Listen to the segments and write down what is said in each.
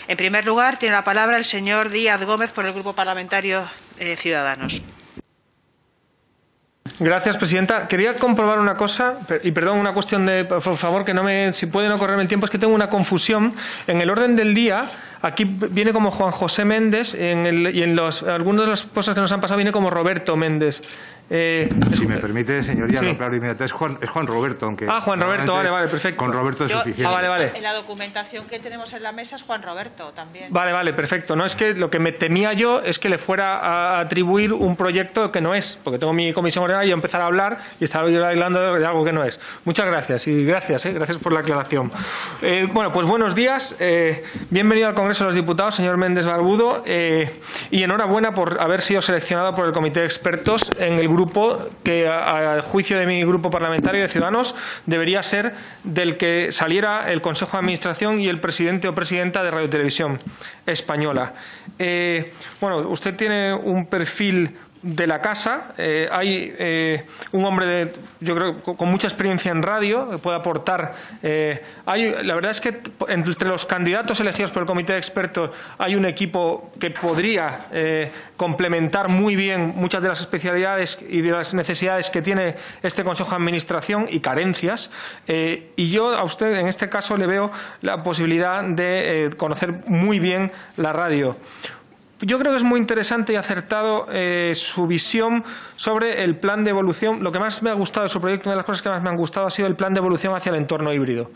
En primer lugar, tiene la palabra el señor Díaz Gómez por el Grupo Parlamentario Ciudadanos. Gracias, presidenta. Quería comprobar una cosa, y perdón, una cuestión de, por favor, que no me, si puede no correrme el tiempo, es que tengo una confusión. En el orden del día, aquí viene como Juan José Méndez, y en algunas de las cosas que nos han pasado viene como Roberto Méndez. Si me permite, señoría, sí. Lo claro inmediato. Es Juan Roberto, aunque... Ah, Juan Roberto, vale, perfecto. Con Roberto es suficiente. Vale. En la documentación que tenemos en la mesa es Juan Roberto también. Vale, perfecto. No, es que lo que me temía yo es que le fuera a atribuir un proyecto que no es, porque tengo mi comisión ordenada y empezar a hablar y estar hablando de algo que no es. Muchas gracias y gracias por la aclaración. Bueno, pues buenos días. Bienvenido al Congreso de los Diputados, señor Méndez Barbudo, y enhorabuena por haber sido seleccionado por el Comité de Expertos en el grupo que, a juicio de mi grupo parlamentario de Ciudadanos, debería ser del que saliera el Consejo de Administración y el presidente o presidenta de Radio Televisión Española. Bueno, usted tiene un perfil de la casa, hay un hombre yo creo con mucha experiencia en radio que puede aportar. La verdad es que entre los candidatos elegidos por el Comité de Expertos hay un equipo que podría complementar muy bien muchas de las especialidades y de las necesidades que tiene este Consejo de Administración y carencias, y yo a usted en este caso le veo la posibilidad de conocer muy bien la radio. Yo creo que es muy interesante y acertado su visión sobre el plan de evolución. Lo que más me ha gustado de su proyecto, una de las cosas que más me han gustado, ha sido el plan de evolución hacia el entorno híbrido.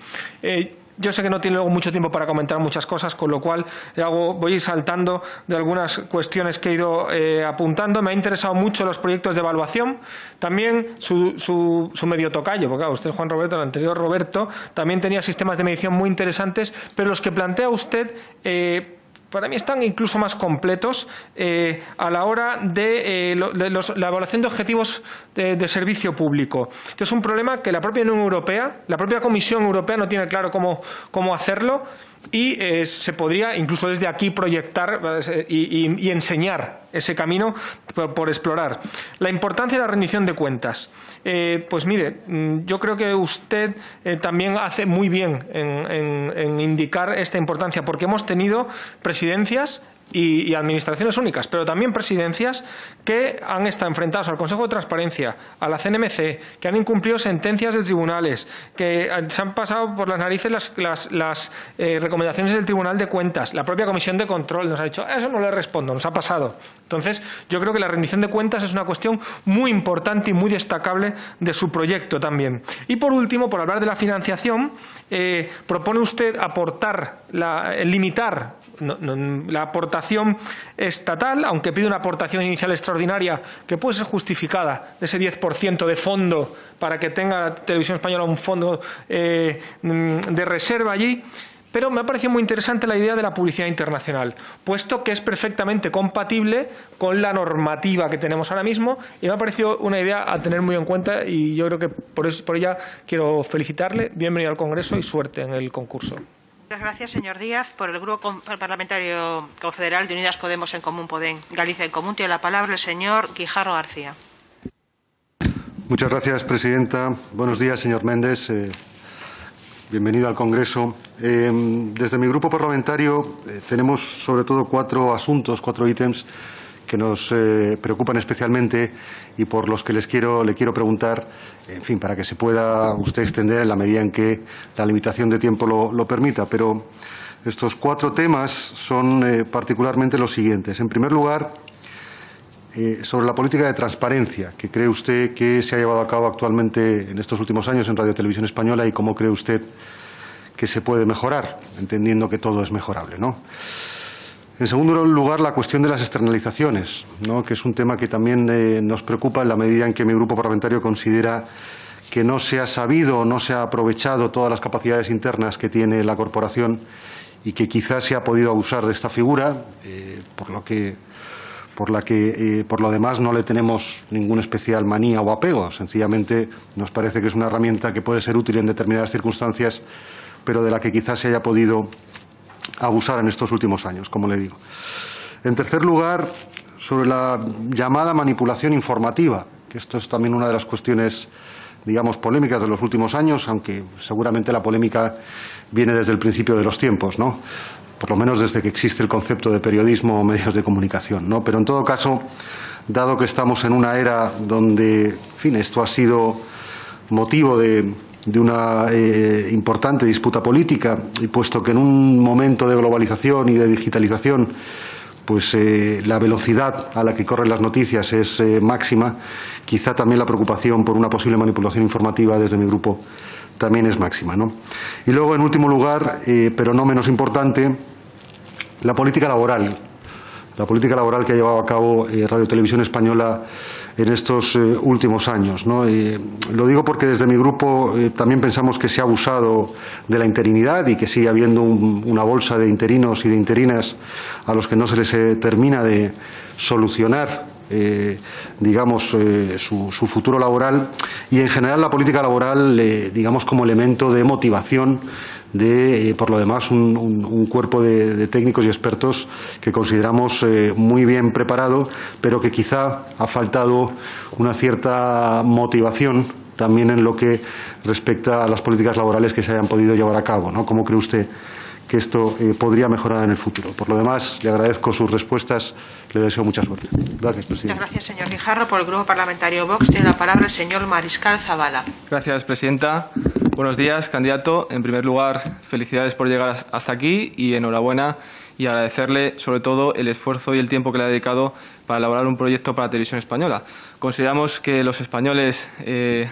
Yo sé que no tiene luego mucho tiempo para comentar muchas cosas, con lo cual voy a ir saltando de algunas cuestiones que he ido apuntando. Me ha interesado mucho los proyectos de evaluación, también su medio tocayo, porque claro, usted, Juan Roberto, el anterior Roberto, también tenía sistemas de medición muy interesantes, pero los que plantea usted para mí están incluso más completos a la hora de la evaluación de objetivos de servicio público, que es un problema que la propia Unión Europea, la propia Comisión Europea no tiene claro cómo hacerlo, y se podría incluso desde aquí proyectar y enseñar ese camino por explorar. La importancia de la rendición de cuentas. Pues mire, yo creo que usted también hace muy bien en indicar esta importancia, porque hemos tenido presidencias y administraciones únicas, pero también presidencias que han estado enfrentados al Consejo de Transparencia, a la CNMC, que han incumplido sentencias de tribunales, que se han pasado por las narices las recomendaciones del Tribunal de Cuentas. La propia Comisión de Control nos ha dicho, eso no le respondo, nos ha pasado. Entonces, yo creo que la rendición de cuentas es una cuestión muy importante y muy destacable de su proyecto también. Y por último, por hablar de la financiación, propone usted limitar la aportación estatal, aunque pide una aportación inicial extraordinaria que puede ser justificada, de ese 10% de fondo para que tenga la Televisión Española un fondo de reserva allí. Pero me ha parecido muy interesante la idea de la publicidad internacional, puesto que es perfectamente compatible con la normativa que tenemos ahora mismo, y me ha parecido una idea a tener muy en cuenta, y yo creo que por ella quiero felicitarle. Bienvenido al Congreso y suerte en el concurso. Muchas gracias, señor Díaz. Por el Grupo Parlamentario Confederal de Unidas Podemos en Común Podem, Galicia en Común, tiene la palabra el señor Guijarro García. Muchas gracias, presidenta. Buenos días, señor Méndez. Bienvenido al Congreso. Desde mi grupo parlamentario tenemos sobre todo cuatro ítems que nos preocupan especialmente y por los que le quiero preguntar, en fin, para que se pueda usted extender en la medida en que la limitación de tiempo lo permita. Pero estos cuatro temas son particularmente los siguientes. En primer lugar, sobre la política de transparencia que cree usted que se ha llevado a cabo actualmente en estos últimos años en Radio Televisión Española, y cómo cree usted que se puede mejorar, entendiendo que todo es mejorable, ¿no? En segundo lugar, la cuestión de las externalizaciones, ¿no?, que es un tema que también nos preocupa en la medida en que mi grupo parlamentario considera que no se ha sabido o no se ha aprovechado todas las capacidades internas que tiene la corporación y que quizás se ha podido abusar de esta figura, por lo demás no le tenemos ninguna especial manía o apego. Sencillamente nos parece que es una herramienta que puede ser útil en determinadas circunstancias, pero de la que quizás se haya podido abusar en estos últimos años, como le digo. En tercer lugar, sobre la llamada manipulación informativa, que esto es también una de las cuestiones, digamos, polémicas de los últimos años, aunque seguramente la polémica viene desde el principio de los tiempos, ¿no? por lo menos desde que existe el concepto de periodismo o medios de comunicación, ¿no? Pero en todo caso, dado que estamos en una era donde, en fin, esto ha sido motivo de una importante disputa política, y puesto que en un momento de globalización y de digitalización pues la velocidad a la que corren las noticias es máxima, quizá también la preocupación por una posible manipulación informativa desde mi grupo también es máxima, ¿no? Y luego, en último lugar, pero no menos importante, la política laboral. La política laboral que ha llevado a cabo Radio Televisión Española en estos últimos años, ¿no? Lo digo porque desde mi grupo también pensamos que se ha abusado de la interinidad y que sigue habiendo una bolsa de interinos y de interinas a los que no se les termina de solucionar digamos su futuro laboral, y en general la política laboral digamos como elemento de motivación de, por lo demás, un cuerpo de técnicos y expertos que consideramos muy bien preparado, pero que quizá ha faltado una cierta motivación también en lo que respecta a las políticas laborales que se hayan podido llevar a cabo, ¿no? ¿Cómo cree usted que esto podría mejorar en el futuro? Por lo demás, le agradezco sus respuestas, le deseo mucha suerte. Gracias, presidente. Muchas gracias, señor Guijarro. Por el Grupo Parlamentario Vox tiene la palabra el señor Mariscal Zavala. Gracias, presidenta. Buenos días, candidato. En primer lugar, felicidades por llegar hasta aquí y enhorabuena, y agradecerle sobre todo el esfuerzo y el tiempo que le ha dedicado para elaborar un proyecto para la televisión española. Consideramos que los españoles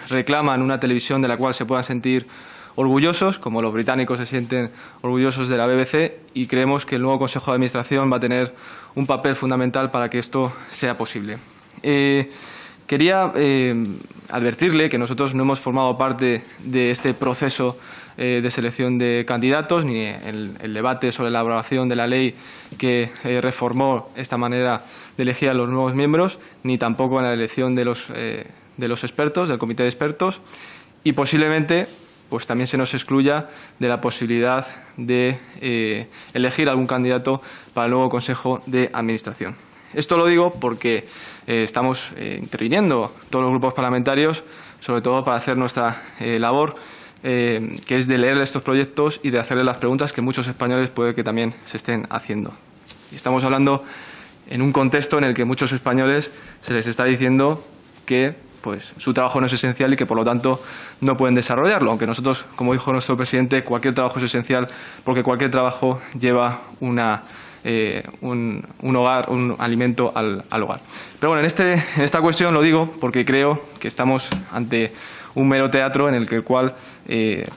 reclaman una televisión de la cual se puedan sentir orgullosos, como los británicos se sienten orgullosos de la BBC, y creemos que el nuevo Consejo de Administración va a tener un papel fundamental para que esto sea posible. Quería advertirle que nosotros no hemos formado parte de este proceso de selección de candidatos, ni el debate sobre la elaboración de la ley que reformó esta manera de elegir a los nuevos miembros, ni tampoco en la elección de los expertos, del comité de expertos, y posiblemente pues también se nos excluya de la posibilidad de elegir algún candidato para el nuevo Consejo de Administración. Esto lo digo porque estamos interviniendo todos los grupos parlamentarios, sobre todo para hacer nuestra labor, que es de leer estos proyectos y de hacerles las preguntas que muchos españoles puede que también se estén haciendo. Y estamos hablando en un contexto en el que muchos españoles se les está diciendo que pues su trabajo no es esencial y que por lo tanto no pueden desarrollarlo, aunque nosotros, como dijo nuestro presidente, cualquier trabajo es esencial porque cualquier trabajo lleva un hogar, un alimento al hogar. Pero bueno, en esta cuestión lo digo porque creo que estamos ante un mero teatro en el cual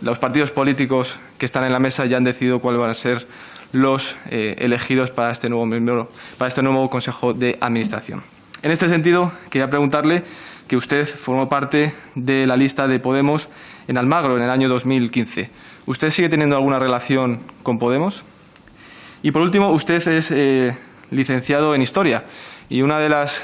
los partidos políticos que están en la mesa ya han decidido cuáles van a ser los elegidos para este nuevo miembro, para este nuevo Consejo de Administración. En este sentido, quería preguntarle que usted formó parte de la lista de Podemos en Almagro en el año 2015. ¿Usted sigue teniendo alguna relación con Podemos? Y por último, usted es licenciado en Historia, y una de las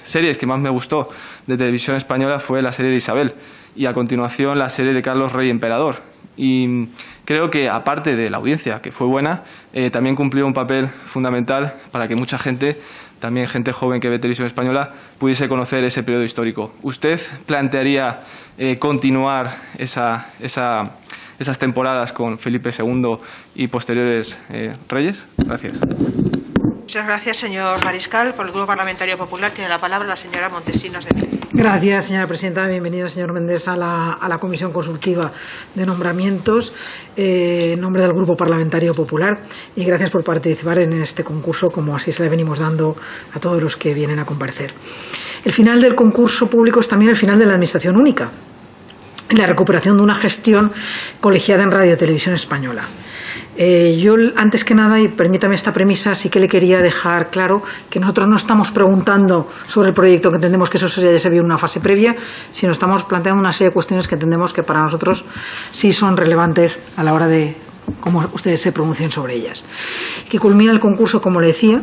series que más me gustó de televisión española fue la serie de Isabel, y a continuación la serie de Carlos Rey Emperador. Y creo que, aparte de la audiencia, que fue buena, también cumplió un papel fundamental para que mucha gente, también gente joven que ve televisión española, pudiese conocer ese periodo histórico. ¿Usted plantearía continuar esas temporadas con Felipe II y posteriores reyes? Gracias. Muchas gracias, señor Mariscal. Por el Grupo Parlamentario Popular tiene la palabra la señora Montesinos de Pérez. Gracias, señora presidenta. Bienvenido, señor Méndez, a la Comisión Consultiva de Nombramientos en nombre del Grupo Parlamentario Popular, y gracias por participar en este concurso, como así se le venimos dando a todos los que vienen a comparecer. El final del concurso público es también el final de la Administración única, la recuperación de una gestión colegiada en Radio y Televisión Española. Yo, antes que nada, y permítame esta premisa, sí que le quería dejar claro que nosotros no estamos preguntando sobre el proyecto, que entendemos que eso ya se vio en una fase previa, sino estamos planteando una serie de cuestiones que entendemos que para nosotros sí son relevantes a la hora de cómo ustedes se pronuncien sobre ellas. Que culmina el concurso, como le decía,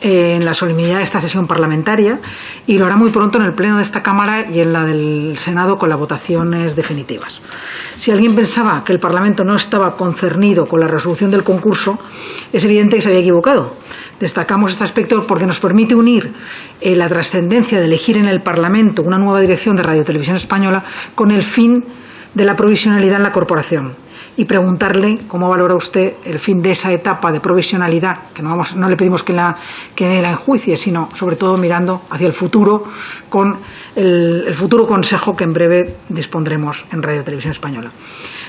en la solemnidad de esta sesión parlamentaria, y lo hará muy pronto en el Pleno de esta Cámara y en la del Senado con las votaciones definitivas. Si alguien pensaba que el Parlamento no estaba concernido con la resolución del concurso, es evidente que se había equivocado. Destacamos este aspecto porque nos permite unir la trascendencia de elegir en el Parlamento una nueva dirección de Radio y Televisión Española con el fin de la provisionalidad en la corporación. y preguntarle cómo valora usted el fin de esa etapa de provisionalidad, que no le pedimos que la enjuicie, sino sobre todo mirando hacia el futuro con el futuro consejo que en breve dispondremos en Radio Televisión Española.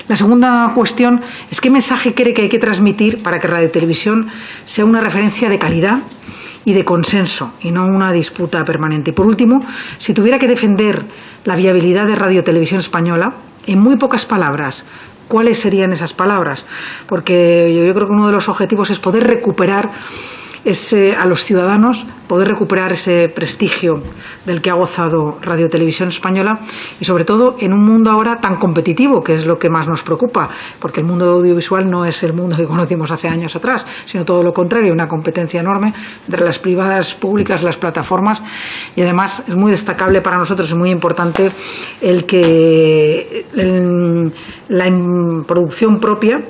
La segunda cuestión es qué mensaje cree que hay que transmitir para que Radio Televisión sea una referencia de calidad y de consenso y no una disputa permanente. Y por último, si tuviera que defender la viabilidad de Radio Televisión Española, en muy pocas palabras, ¿cuáles serían esas palabras? Porque yo creo que uno de los objetivos es poder recuperar a los ciudadanos, poder recuperar ese prestigio del que ha gozado Radio Televisión Española y sobre todo en un mundo ahora tan competitivo, que es lo que más nos preocupa, porque el mundo audiovisual no es el mundo que conocimos hace años atrás, sino todo lo contrario, una competencia enorme entre las privadas, públicas, las plataformas, y además es muy destacable para nosotros, es muy importante la producción propia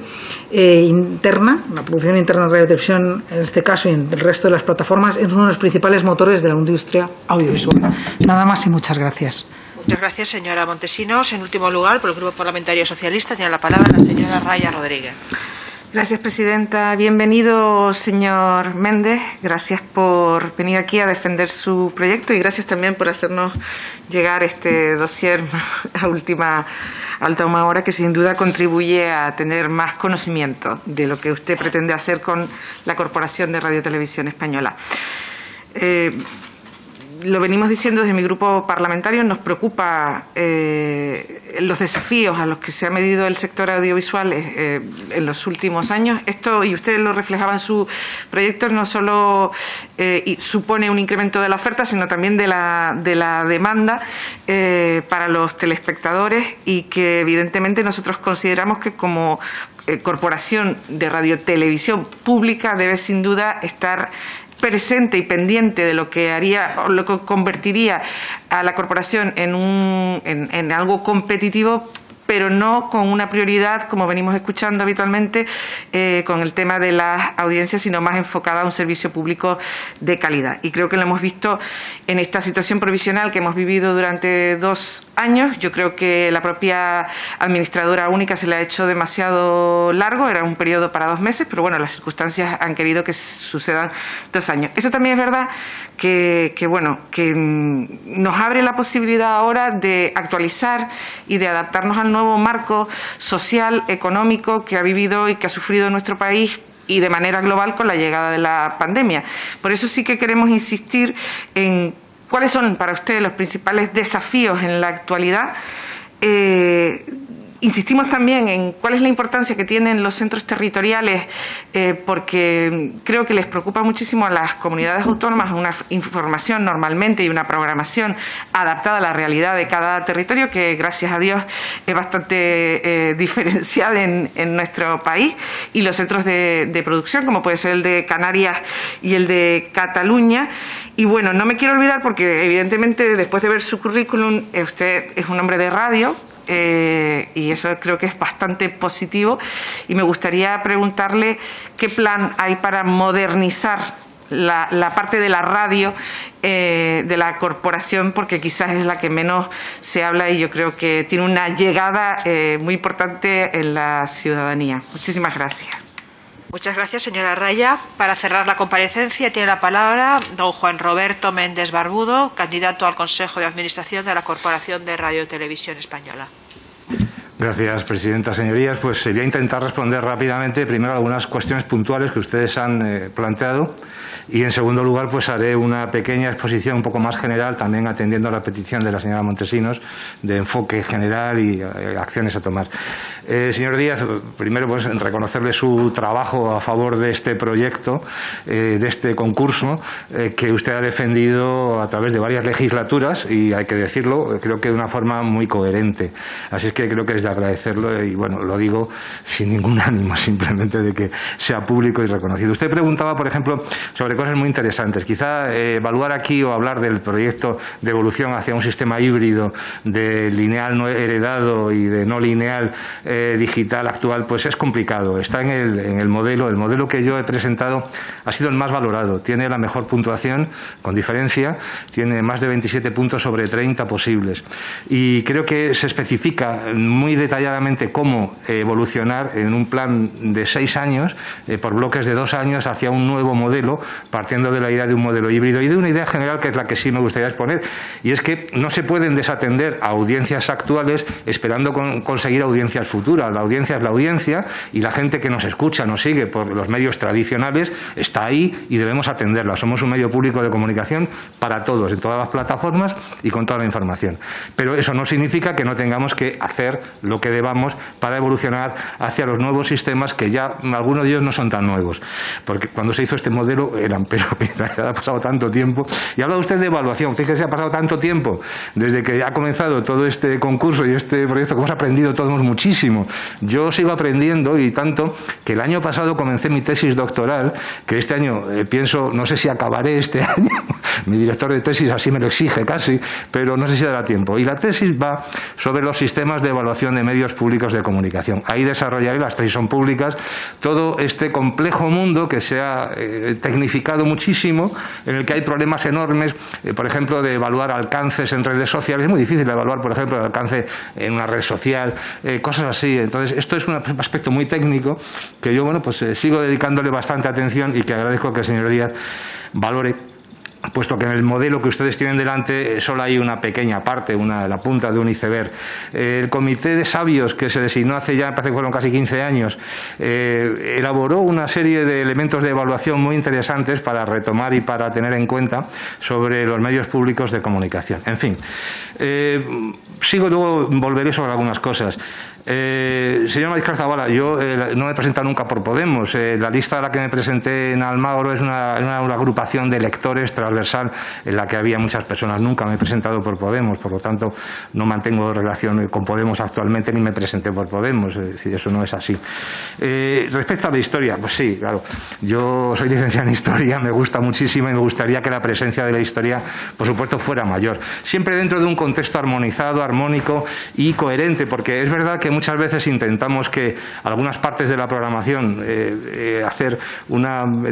interna, la producción interna de Radio Televisión en este caso y en el resto de las plataformas es uno de los principales motores de la industria audiovisual. Nada más y muchas gracias. Muchas gracias, señora Montesinos. En último lugar, por el Grupo Parlamentario Socialista, tiene la palabra la señora Raya Rodríguez. Gracias, presidenta. Bienvenido, señor Méndez. Gracias por venir aquí a defender su proyecto y gracias también por hacernos llegar este dossier a última hora, que sin duda contribuye a tener más conocimiento de lo que usted pretende hacer con la Corporación de Radio Televisión Española. Lo venimos diciendo desde mi grupo parlamentario, nos preocupa los desafíos a los que se ha medido el sector audiovisual en los últimos años. Esto, y usted lo reflejaba en su proyecto, no solo supone un incremento de la oferta, sino también de la demanda para los telespectadores y que evidentemente nosotros consideramos que como corporación de radiotelevisión pública debe sin duda estar presente y pendiente de lo que haría o lo que convertiría a la corporación en algo competitivo, pero no con una prioridad, como venimos escuchando habitualmente, con el tema de las audiencias, sino más enfocada a un servicio público de calidad. Y creo que lo hemos visto en esta situación provisional que hemos vivido durante 2 años. Yo creo que la propia administradora única se le ha hecho demasiado largo, era un periodo para 2 meses, pero bueno, las circunstancias han querido que sucedan 2 años. Eso también es verdad que nos abre la posibilidad ahora de actualizar y de adaptarnos al nuevo marco social, económico que ha vivido y que ha sufrido nuestro país y de manera global con la llegada de la pandemia. Por eso sí que queremos insistir en cuáles son para ustedes los principales desafíos en la actualidad. Insistimos también en cuál es la importancia que tienen los centros territoriales, porque creo que les preocupa muchísimo a las comunidades autónomas una información normalmente y una programación adaptada a la realidad de cada territorio, que gracias a Dios es bastante diferencial en nuestro país, y los centros de producción, como puede ser el de Canarias y el de Cataluña. Y bueno, no me quiero olvidar, porque evidentemente después de ver su currículum, usted es un hombre de radio, y eso creo que es bastante positivo, y me gustaría preguntarle qué plan hay para modernizar la parte de la radio de la corporación, porque quizás es la que menos se habla y yo creo que tiene una llegada muy importante en la ciudadanía. Muchísimas gracias. Muchas gracias, señora Raya. Para cerrar la comparecencia tiene la palabra don Juan Roberto Méndez Barbudo, candidato al Consejo de Administración de la Corporación de Radio y Televisión Española. Gracias, presidenta. Señorías, pues voy a intentar responder rápidamente primero algunas cuestiones puntuales que ustedes han planteado y, en segundo lugar, pues haré una pequeña exposición un poco más general, también atendiendo a la petición de la señora Montesinos de enfoque general y acciones a tomar. Señor Díaz, primero pues reconocerle su trabajo a favor de este proyecto, de este concurso, que usted ha defendido a través de varias legislaturas y, hay que decirlo, creo que de una forma muy coherente. Así es que creo que es de agradecerlo y, bueno, lo digo sin ningún ánimo, simplemente de que sea público y reconocido. Usted preguntaba, por ejemplo, sobre cosas muy interesantes. Quizá evaluar aquí o hablar del proyecto de evolución hacia un sistema híbrido de lineal no heredado y de no lineal digital actual, pues es complicado. Está en el modelo. El modelo que yo he presentado ha sido el más valorado. Tiene la mejor puntuación, con diferencia. Tiene más de 27 puntos sobre 30 posibles. Y creo que se especifica muy muy detalladamente cómo evolucionar en un plan de 6 años, por bloques de 2 años, hacia un nuevo modelo, partiendo de la idea de un modelo híbrido y de una idea general que es la que sí me gustaría exponer, y es que no se pueden desatender a audiencias actuales esperando conseguir audiencias futuras. La audiencia es la audiencia y la gente que nos escucha, nos sigue por los medios tradicionales, está ahí y debemos atenderla. Somos un medio público de comunicación para todos, en todas las plataformas y con toda la información. Pero eso no significa que no tengamos que hacer lo que debamos para evolucionar hacia los nuevos sistemas, que ya algunos de ellos no son tan nuevos, porque cuando se hizo este modelo eran, pero ha pasado tanto tiempo. Y habla usted de evaluación. Fíjese, ha pasado tanto tiempo desde que ha comenzado todo este concurso y este proyecto, que hemos aprendido todos muchísimo. Yo sigo aprendiendo, y tanto que el año pasado comencé mi tesis doctoral, que este año pienso, no sé si acabaré este año, mi director de tesis así me lo exige casi, pero no sé si dará tiempo. Y la tesis va sobre los sistemas de evaluación de medios públicos de comunicación. Ahí desarrollaré, las tesis son públicas, todo este complejo mundo que se ha tecnificado muchísimo, en el que hay problemas enormes, por ejemplo, de evaluar alcances en redes sociales. Es muy difícil evaluar, por ejemplo, el alcance en una red social, cosas así. Entonces, esto es un aspecto muy técnico que yo, sigo dedicándole bastante atención y que agradezco que el señor Díaz valore, puesto que en el modelo que ustedes tienen delante solo hay una pequeña parte, la punta de un iceberg. El comité de sabios que se designó hace ya, parece que fueron casi 15 años, elaboró una serie de elementos de evaluación muy interesantes para retomar y para tener en cuenta sobre los medios públicos de comunicación. En fin, luego volveré sobre algunas cosas. Señor Mariscal Zavala, yo no me he presentado nunca por Podemos. La lista a la que me presenté en Almagro es una agrupación de electores transversal en la que había muchas personas. Nunca me he presentado por Podemos, por lo tanto no mantengo relación con Podemos actualmente ni me presenté por Podemos. Es decir, eso no es así. Respecto a la historia, pues sí, claro. Yo soy licenciado en Historia, me gusta muchísimo y me gustaría que la presencia de la historia, por supuesto, fuera mayor. Siempre dentro de un contexto armonizado, armónico y coherente, porque es verdad que muchas veces intentamos que algunas partes de la programación hacer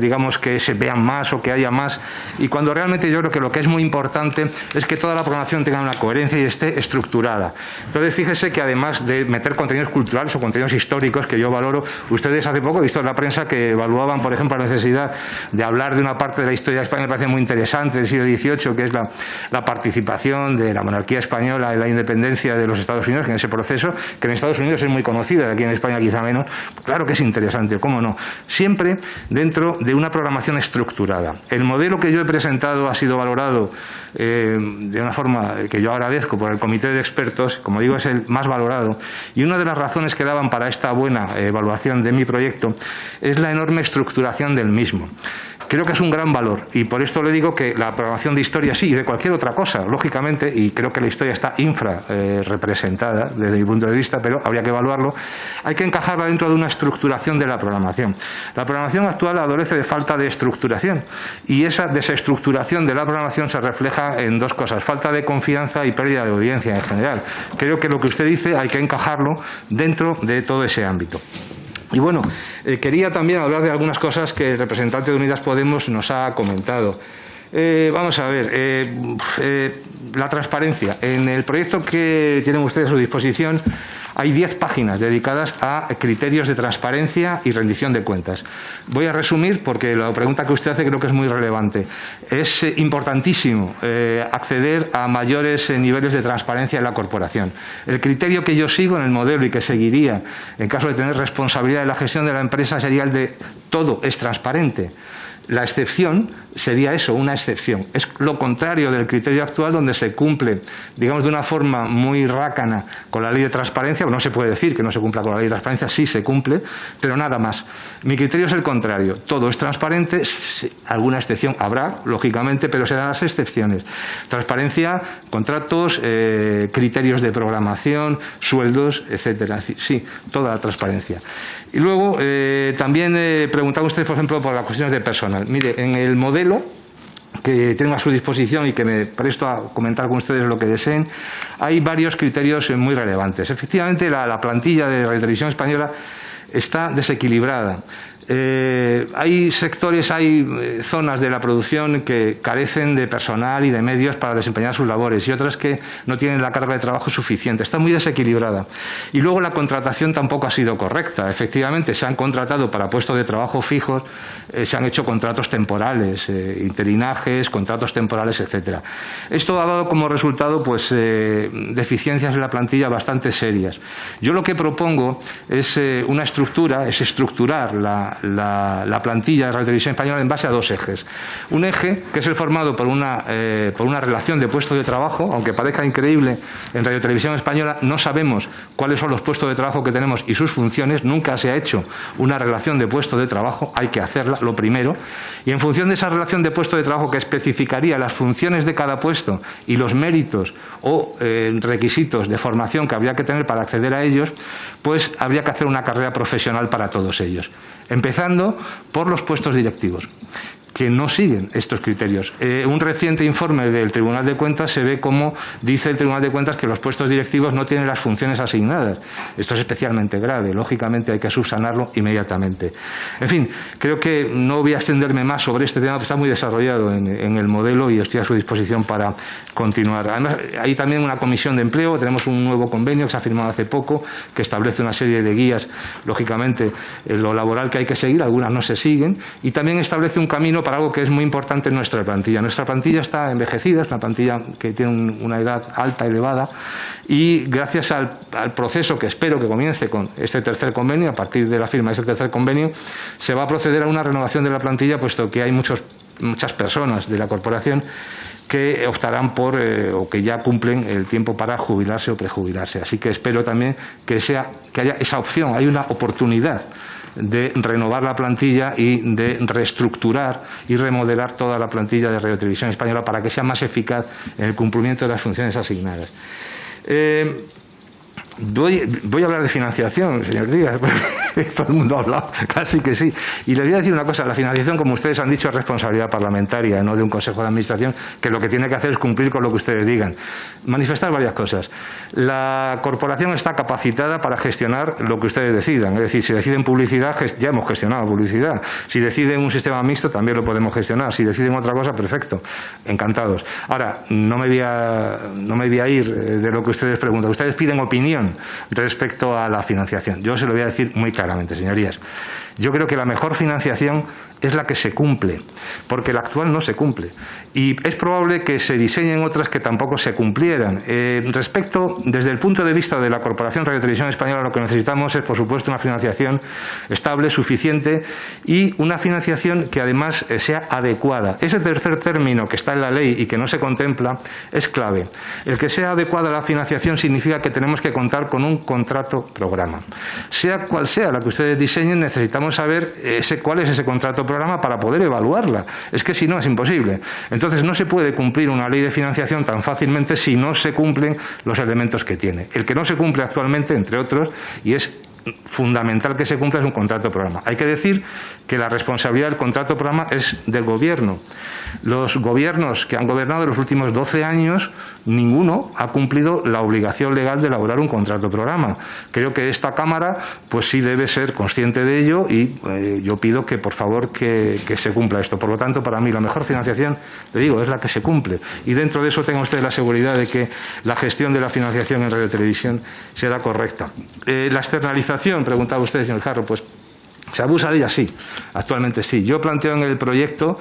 digamos que se vean más o que haya más, y cuando realmente yo creo que lo que es muy importante es que toda la programación tenga una coherencia y esté estructurada. Entonces, fíjese que además de meter contenidos culturales o contenidos históricos, que yo valoro, ustedes hace poco he visto en la prensa que evaluaban, por ejemplo, la necesidad de hablar de una parte de la historia de España, me parece muy interesante, del siglo XVIII, que es la participación de la monarquía española en la independencia de los Estados Unidos, que en ese proceso, que en Estados Unidos es muy conocida, aquí en España quizá menos. Claro que es interesante, cómo no. Siempre dentro de una programación estructurada. El modelo que yo he presentado ha sido valorado de una forma que yo agradezco por el comité de expertos, como digo, es el más valorado, y una de las razones que daban para esta buena evaluación de mi proyecto es la enorme estructuración del mismo. Creo que es un gran valor, y por esto le digo que la programación de historia sí, y de cualquier otra cosa, lógicamente, y creo que la historia está representada desde mi punto de vista, pero habría que evaluarlo, hay que encajarla dentro de una estructuración de la programación. La programación actual adolece de falta de estructuración, y esa desestructuración de la programación se refleja en dos cosas: falta de confianza y pérdida de audiencia en general. Creo que lo que usted dice hay que encajarlo dentro de todo ese ámbito. Y bueno, quería también hablar de algunas cosas que el representante de Unidas Podemos nos ha comentado. Vamos a ver, la transparencia. En el proyecto que tienen ustedes a su disposición hay 10 páginas dedicadas a criterios de transparencia y rendición de cuentas. Voy a resumir porque la pregunta que usted hace creo que es muy relevante. Es importantísimo acceder a mayores niveles de transparencia en la corporación. El criterio que yo sigo en el modelo y que seguiría en caso de tener responsabilidad de la gestión de la empresa sería el de todo es transparente. La excepción sería eso, una excepción. Es lo contrario del criterio actual, donde se cumple, digamos, de una forma muy rácana con la ley de transparencia. No se puede decir que no se cumpla con la ley de transparencia, sí se cumple, pero nada más. Mi criterio es el contrario. Todo es transparente, alguna excepción habrá, lógicamente, pero serán las excepciones. Transparencia, contratos, criterios de programación, sueldos, etcétera. Sí, toda la transparencia. Y luego, también preguntaba usted, por ejemplo, por las cuestiones de personal. Mire, en el modelo que tengo a su disposición y que me presto a comentar con ustedes lo que deseen, hay varios criterios muy relevantes. Efectivamente, la plantilla de Radio Televisión Española está desequilibrada. Hay sectores, hay zonas de la producción que carecen de personal y de medios para desempeñar sus labores y otras que no tienen la carga de trabajo suficiente. Está muy desequilibrada. Y luego la contratación tampoco ha sido correcta. Efectivamente, se han contratado para puestos de trabajo fijos, se han hecho contratos temporales, interinajes, contratos temporales, etcétera. Esto ha dado como resultado pues deficiencias en la plantilla bastante serias. Yo lo que propongo es una estructura, es estructurar la plantilla de Radio Televisión Española en base a dos ejes. Un eje que es el formado por una relación de puestos de trabajo, aunque parezca increíble, en Radio Televisión Española no sabemos cuáles son los puestos de trabajo que tenemos y sus funciones, nunca se ha hecho una relación de puestos de trabajo, hay que hacerla, lo primero, y en función de esa relación de puestos de trabajo que especificaría las funciones de cada puesto y los méritos o requisitos de formación que habría que tener para acceder a ellos, pues habría que hacer una carrera profesional para todos ellos, empezando por los puestos directivos, que no siguen estos criterios. Un reciente informe del Tribunal de Cuentas se ve cómo dice el Tribunal de Cuentas que los puestos directivos no tienen las funciones asignadas. Esto es especialmente grave. Lógicamente hay que subsanarlo inmediatamente. En fin, creo que no voy a extenderme más sobre este tema, porque está muy desarrollado en el modelo y estoy a su disposición para continuar. Además, hay también una comisión de empleo. Tenemos un nuevo convenio que se ha firmado hace poco que establece una serie de guías, lógicamente, en lo laboral que hay que seguir. Algunas no se siguen. Y también establece un camino para algo que es muy importante en nuestra plantilla. Nuestra plantilla está envejecida, es una plantilla que tiene una edad alta, elevada, y gracias al proceso que espero que comience con este tercer convenio, a partir de la firma de este tercer convenio, se va a proceder a una renovación de la plantilla, puesto que hay muchas personas de la corporación que optarán por o que ya cumplen el tiempo para jubilarse o prejubilarse. Así que espero también que haya esa opción, hay una oportunidad de renovar la plantilla y de reestructurar y remodelar toda la plantilla de Radio Televisión Española para que sea más eficaz en el cumplimiento de las funciones asignadas. Voy a hablar de financiación, señor Díaz. Todo el mundo ha hablado, casi que sí. Y le voy a decir una cosa, la financiación, como ustedes han dicho, es responsabilidad parlamentaria, no de un consejo de administración, que lo que tiene que hacer es cumplir con lo que ustedes digan. Manifestar varias cosas. La corporación está capacitada para gestionar lo que ustedes decidan. Es decir, si deciden publicidad, ya hemos gestionado publicidad. Si deciden un sistema mixto, también lo podemos gestionar. Si deciden otra cosa, perfecto. Encantados. Ahora, no me voy a ir de lo que ustedes preguntan. Ustedes piden opinión respecto a la financiación. Yo se lo voy a decir muy claramente, señorías. Yo creo que la mejor financiación es la que se cumple, porque la actual no se cumple. Y es probable que se diseñen otras que tampoco se cumplieran. Desde el punto de vista de la Corporación Radio Televisión Española, lo que necesitamos es, por supuesto, una financiación estable, suficiente y una financiación que además sea adecuada. Ese tercer término que está en la ley y que no se contempla es clave. El que sea adecuada la financiación significa que tenemos que contar con un contrato programa. Sea cual sea la que ustedes diseñen, necesitamos saber cuál es ese contrato programa para poder evaluarla. Es que si no es imposible. Entonces no se puede cumplir una ley de financiación tan fácilmente si no se cumplen los elementos que tiene. El que no se cumple actualmente, entre otros, y es fundamental que se cumpla, es un contrato programa. Hay que decir que la responsabilidad del contrato programa es del Gobierno. Los gobiernos que han gobernado en los últimos 12 años, ninguno ha cumplido la obligación legal de elaborar un contrato programa. Creo que esta Cámara pues sí debe ser consciente de ello y yo pido que por favor que se cumpla esto. Por lo tanto, para mí la mejor financiación, le digo, es la que se cumple. Y dentro de eso tengan ustedes la seguridad de que la gestión de la financiación en Radio Televisión será correcta. La externalización, preguntaba usted, señor Jarro, pues ¿se abusa de ella? Sí, actualmente sí. Yo planteo en el proyecto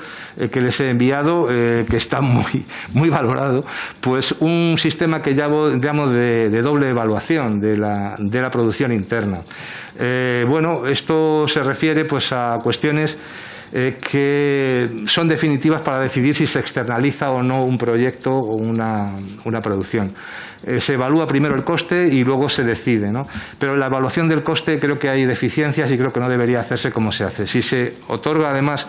que les he enviado, que está muy valorado, pues un sistema que llamo de doble evaluación de la producción interna. Bueno, esto se refiere pues a cuestiones que son definitivas para decidir si se externaliza o no un proyecto o una producción. Se evalúa primero el coste y luego se decide, ¿no? Pero en la evaluación del coste creo que hay deficiencias y creo que no debería hacerse como se hace. Si se otorga además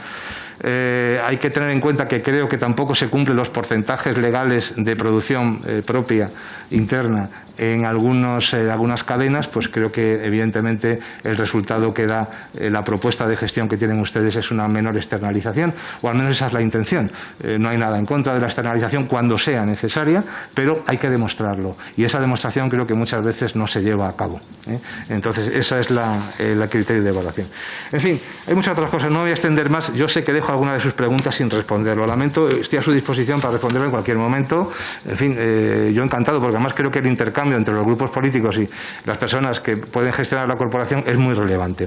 hay que tener en cuenta que creo que tampoco se cumplen los porcentajes legales de producción propia interna en algunas cadenas, pues creo que evidentemente el resultado que da la propuesta de gestión que tienen ustedes es una menor externalización, o al menos esa es la intención. No hay nada en contra de la externalización cuando sea necesaria, pero hay que demostrarlo, y esa demostración creo que muchas veces no se lleva a cabo. Entonces, esa es la criterio de evaluación. En fin, hay muchas otras cosas, no voy a extender más. Yo sé que dejo alguna de sus preguntas sin responder, lo lamento, estoy a su disposición para responderlo en cualquier momento. En fin, yo encantado, porque además creo que el intercambio entre los grupos políticos y las personas que pueden gestionar la corporación es muy relevante.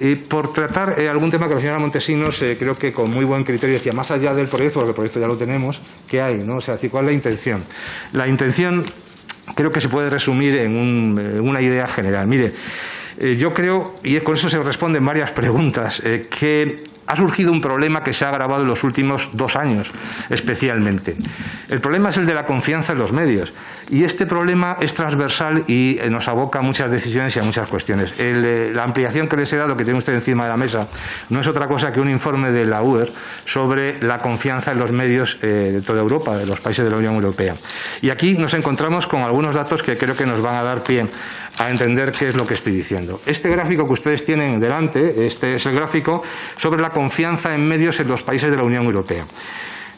Y por tratar algún tema que la señora Montesinos, creo que con muy buen criterio decía, más allá del proyecto, porque el proyecto ya lo tenemos, ¿qué hay? ¿No? O sea, ¿cuál es la intención? La intención creo que se puede resumir en una idea general. Mire, yo creo, y con eso se responden varias preguntas, que ha surgido un problema que se ha agravado en los últimos 2 años, especialmente. El problema es el de la confianza en los medios. Y este problema es transversal y nos aboca a muchas decisiones y a muchas cuestiones. La ampliación que les he dado, que tiene usted encima de la mesa, no es otra cosa que un informe de la UER sobre la confianza en los medios de toda Europa, de los países de la Unión Europea. Y aquí nos encontramos con algunos datos que creo que nos van a dar pie a entender qué es lo que estoy diciendo. Este gráfico que ustedes tienen delante, este es el gráfico sobre la confianza en medios en los países de la Unión Europea.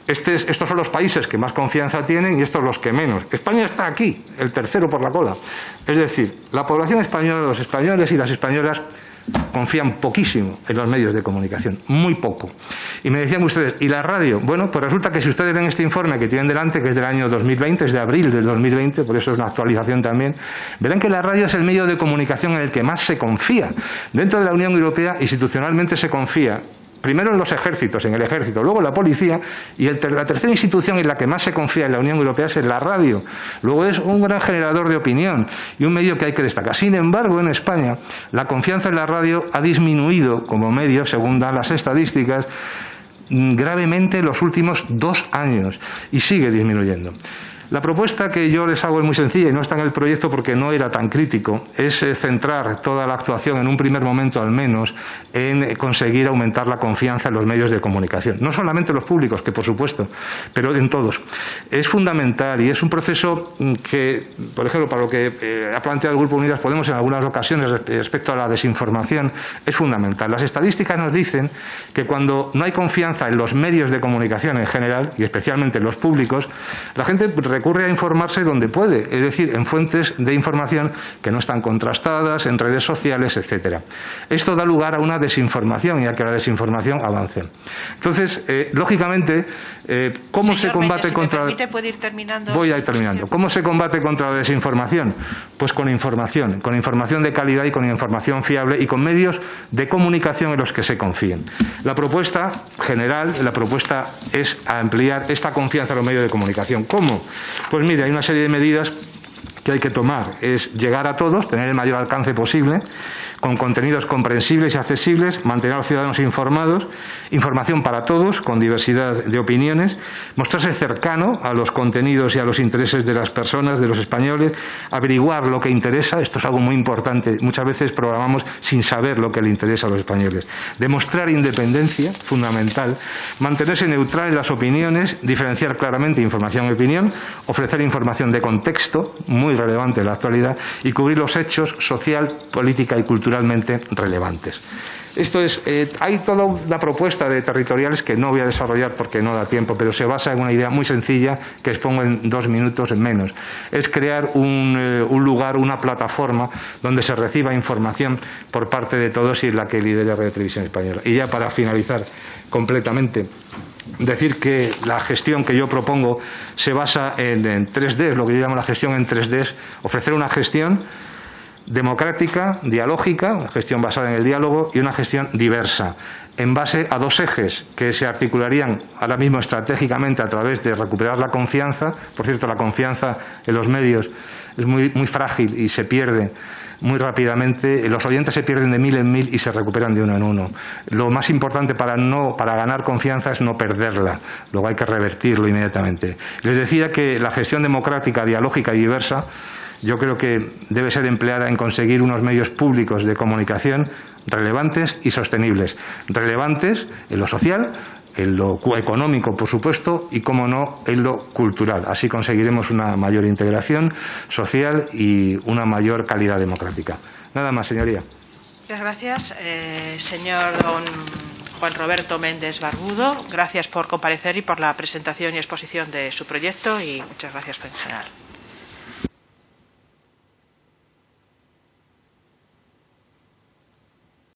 Estos son los países que más confianza tienen y estos los que menos. España está aquí, el tercero por la cola. Es decir, la población española, los españoles y las españolas confían poquísimo en los medios de comunicación, muy poco. Y me decían ustedes, ¿y la radio? Bueno, pues resulta que si ustedes ven este informe que tienen delante, que es del año 2020, es de abril del 2020, por eso es una actualización también, verán que la radio es el medio de comunicación en el que más se confía. Dentro de la Unión Europea, institucionalmente se confía primero en los ejércitos, en el ejército, luego en la policía, y la tercera institución en la que más se confía en la Unión Europea es en la radio. Luego es un gran generador de opinión y un medio que hay que destacar. Sin embargo, en España, la confianza en la radio ha disminuido como medio, según dan las estadísticas, gravemente en los últimos 2 años, y sigue disminuyendo. La propuesta que yo les hago es muy sencilla y no está en el proyecto porque no era tan crítico. Es centrar toda la actuación, en un primer momento al menos, en conseguir aumentar la confianza en los medios de comunicación. No solamente los públicos, que por supuesto, pero en todos. Es fundamental y es un proceso que, por ejemplo, para lo que ha planteado el Grupo Unidas Podemos en algunas ocasiones respecto a la desinformación, es fundamental. Las estadísticas nos dicen que cuando no hay confianza en los medios de comunicación en general, y especialmente en los públicos, la gente recurre a informarse donde puede, es decir, en fuentes de información que no están contrastadas, en redes sociales, etcétera. Esto da lugar a una desinformación y a que la desinformación avance. Entonces, lógicamente, ¿cómo se combate contra? ¿Me permite, puede ir terminando? Voy a ir terminando. ¿Cómo se combate contra la desinformación? Pues con información de calidad y con información fiable y con medios de comunicación en los que se confíen. La propuesta general, es ampliar esta confianza en los medios de comunicación. ¿Cómo? Pues mire, hay una serie de medidas que hay que tomar. Es llegar a todos, tener el mayor alcance posible, con contenidos comprensibles y accesibles, mantener a los ciudadanos informados, información para todos, con diversidad de opiniones, mostrarse cercano a los contenidos y a los intereses de las personas, de los españoles, averiguar lo que interesa, esto es algo muy importante, muchas veces programamos sin saber lo que le interesa a los españoles, demostrar independencia, fundamental, mantenerse neutral en las opiniones, diferenciar claramente información y opinión, ofrecer información de contexto, muy relevante en la actualidad, y cubrir los hechos social, política y culturalmente relevantes. Esto es, hay toda una propuesta de territoriales que no voy a desarrollar porque no da tiempo, pero se basa en una idea muy sencilla que expongo en 2 minutos en menos. Es crear un lugar, una plataforma donde se reciba información por parte de todos y en la que lidera Radio Televisión Española. Y ya para finalizar completamente, decir que la gestión que yo propongo se basa en 3D, lo que yo llamo la gestión en 3D, ofrecer una gestión democrática, dialógica, una gestión basada en el diálogo, y una gestión diversa, en base a 2 ejes que se articularían ahora mismo estratégicamente a través de recuperar la confianza. Por cierto, la confianza en los medios es muy frágil y se pierde muy rápidamente. Los oyentes se pierden de 1000 en 1000 y se recuperan de 1 en 1. Lo más importante para ganar confianza es no perderla. Luego hay que revertirlo inmediatamente. Les decía que la gestión democrática, dialógica y diversa yo creo que debe ser empleada en conseguir unos medios públicos de comunicación relevantes y sostenibles. Relevantes en lo social, en lo económico, por supuesto, y, cómo no, en lo cultural. Así conseguiremos una mayor integración social y una mayor calidad democrática. Nada más, señoría. Muchas gracias, señor don Juan Roberto Méndez Barbudo. Gracias por comparecer y por la presentación y exposición de su proyecto, y muchas gracias en general.